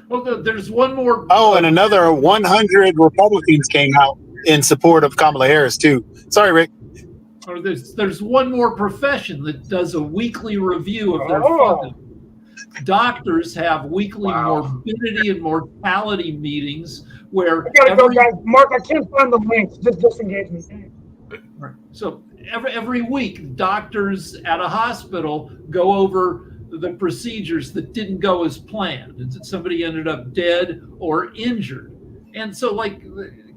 Well, there's one more. Oh, and another 100 Republicans came out in support of Kamala Harris too. Sorry, Rick. Or there's one more profession that does a weekly review of their funding. Doctors have weekly morbidity and mortality meetings where I gotta go, guys. Mark, I can't find the links. Just disengage me. So every week, doctors at a hospital go over the procedures that didn't go as planned. Somebody ended up dead or injured. And so, like,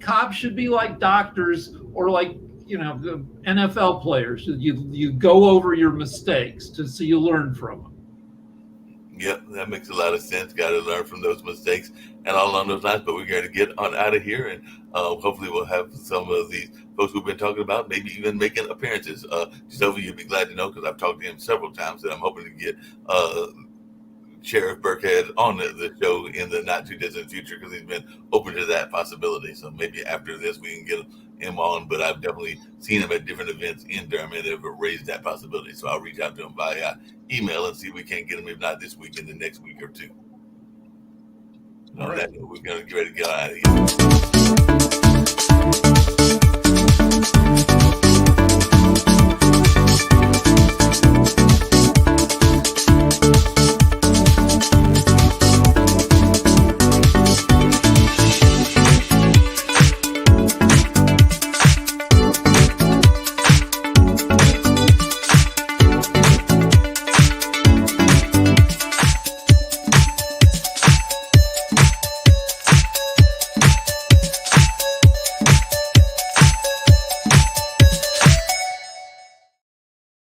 cops should be like doctors, or like, the NFL players. You go over your mistakes so you learn from them. Yep, that makes a lot of sense. Got to learn from those mistakes and all along those lines. But we're going to get on out of here, and hopefully we'll have some of these folks we've been talking about maybe even making appearances. Sophie, you'll be glad to know, because I've talked to him several times, that I'm hoping to get Sheriff Burkhead on the show in the not too distant future, because he's been open to that possibility. So maybe after this we can get him on, but I've definitely seen him at different events in Durham and have raised that possibility. So I'll reach out to him via email and see if we can't get him, if not this week, in the next week or two. On that note, we're going to get ready to get out of here.